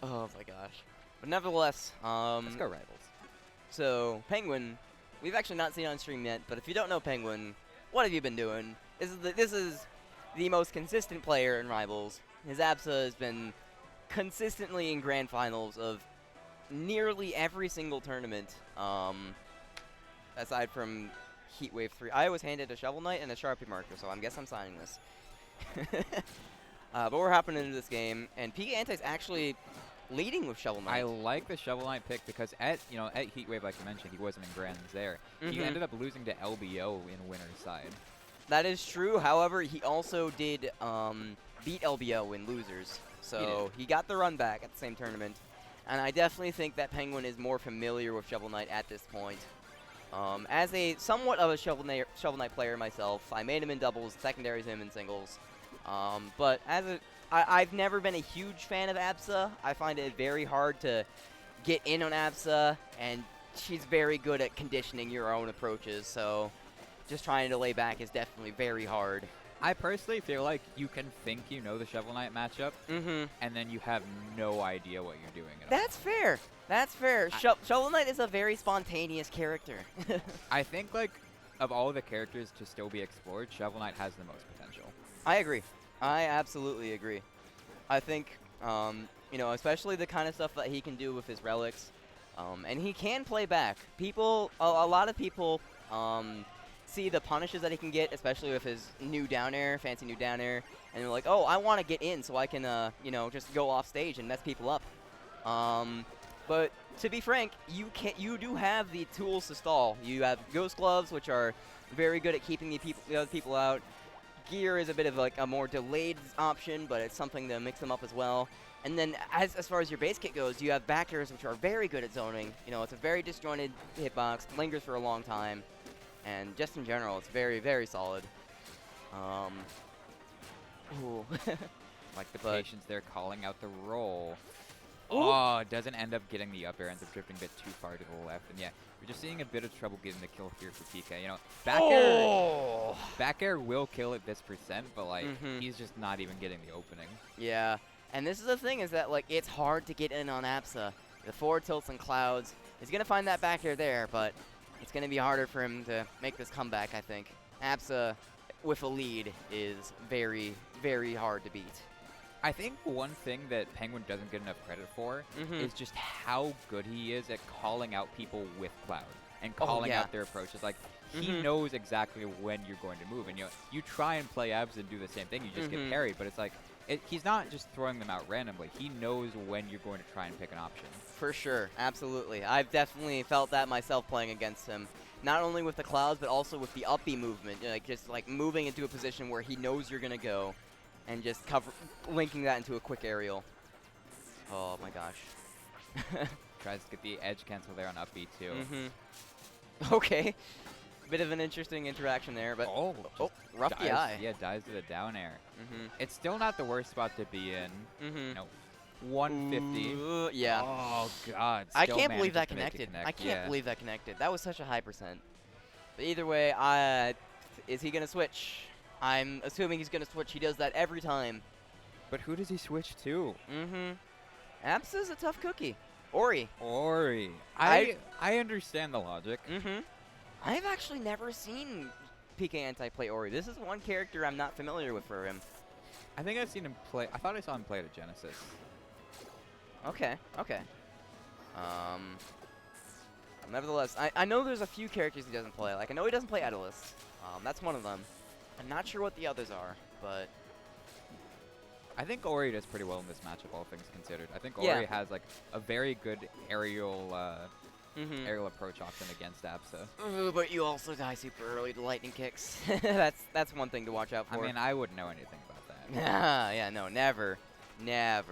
Oh my gosh. But nevertheless, Let's go Rivals. so Penguin, we've actually not seen on stream yet, but if you don't know Penguin, what have you been doing? This is the most consistent player in Rivals. His Absa has been consistently in grand finals of nearly every single tournament, aside from Heatwave 3. I was handed a Shovel Knight and a Sharpie marker, so I guess I'm signing this. But we're hopping into this game, and PK Anti's actually leading with Shovel Knight. I like the Shovel Knight pick because at Heatwave, like you mentioned, he wasn't in Grands there. He ended up losing to LBO in winner's side. That is true. However, he also did beat LBO in losers, so he got the run back at the same tournament. And I definitely think that Penguin is more familiar with Shovel Knight at this point. As a somewhat of a Shovel Knight player myself, I made him in doubles, secondaries him in singles. But I've never been a huge fan of Absa. I find it very hard to get in on Absa, and she's very good at conditioning your own approaches, so just trying to lay back is definitely very hard. I personally feel like you can think you know the Shovel Knight matchup, and then you have no idea what you're doing at all. That's fair. That's fair. Shovel Knight is a very spontaneous character. I think, like, of all the characters to still be explored, Shovel Knight has the most potential. I agree. I absolutely agree. I think, especially the kind of stuff that he can do with his relics, and he can play back. A lot of people, see the punishes that he can get, especially with his new down air, fancy new down air, and they're like, oh, I want to get in so I can, just go off stage and mess people up. But to be frank, you do have the tools to stall. You have Ghost Gloves, which are very good at keeping the other people out. Gear is a bit of like a more delayed option, but it's something to mix them up as well. And then as far as your base kit goes, you have back airs, which are very good at zoning. It's a very disjointed hitbox, lingers for a long time. And just in general, it's very, very solid. Ooh. Like the patience there calling out the roll. Oh, doesn't end up getting the up air, ends up drifting a bit too far to the left. And yeah, we're just seeing a bit of trouble getting the kill here for PK. Back air will kill at this percent, but like he's just not even getting the opening. Yeah, and this is the thing is that like it's hard to get in on Absa. The forward tilts and clouds. He's gonna find that back air there, but it's going to be harder for him to make this comeback, I think. Absa, with a lead, is very, very hard to beat. I think one thing that Penguin doesn't get enough credit for is just how good he is at calling out people with Cloud and calling out their approaches. Like, he knows exactly when you're going to move. And you try and play Abs and do the same thing, you just get parried. But it's like, he's not just throwing them out randomly. He knows when you're going to try and pick an option. For sure, absolutely. I've definitely felt that myself playing against him. Not only with the clouds, but also with the up B movement. Just like moving into a position where he knows you're going to go and just linking that into a quick aerial. Oh my gosh. Tries to get the edge cancel there on up B too. Okay. Bit of an interesting interaction there, but rough dives, DI. Yeah, dives to the down air. It's still not the worst spot to be in. 150. Ooh, yeah. Oh god. I can't believe that connected. I can't believe that connected. That was such a high percent. But either way, is he gonna switch? I'm assuming he's gonna switch. He does that every time. But who does he switch to? Absa's a tough cookie. Ori. I understand the logic. I've actually never seen PK Anti play Ori. This is one character I'm not familiar with for him. I think I've seen him play. I thought I saw him play at Genesis. Okay. Nevertheless, I know there's a few characters he doesn't play. Like, I know he doesn't play Edalus. That's one of them. I'm not sure what the others are, but I think Ori does pretty well in this matchup, all things considered. I think Ori has like a very good aerial approach option against Absa. But you also die super early to lightning kicks. that's one thing to watch out for. I mean, I wouldn't know anything about that. Yeah, no, never. Yeah,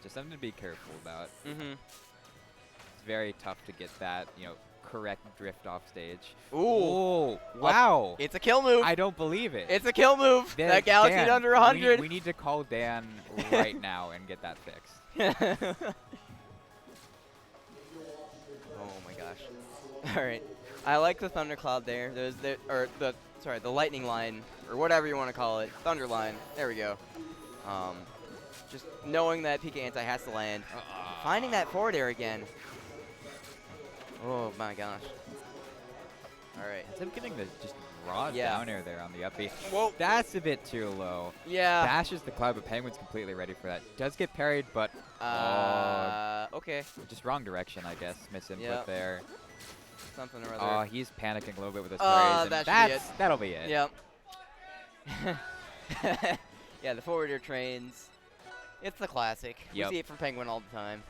just something to be careful about. It's very tough to get that, correct drift off stage. Ooh. Wow. It's a kill move. I don't believe it. It's a kill move. That Galaxy under 100. We need to call Dan right now and get that fixed. Oh my gosh. All right. I like the thundercloud there. The lightning line, or whatever you want to call it. Thunder line. There we go. Just knowing that PK anti has to land. Finding that forward air again. Oh my gosh. All right. Ends up getting the just raw down air there on the up B. Whoa. That's a bit too low. Yeah. Dashes the cloud, but Penguin's completely ready for that. Does get parried, but okay. just wrong direction, I guess. Misinput there. Something or other. Oh, he's panicking a little bit with his parries. And that'll be it. Yep. Yeah, the forward air trains. It's the classic. Yep. We see it from Penguin all the time.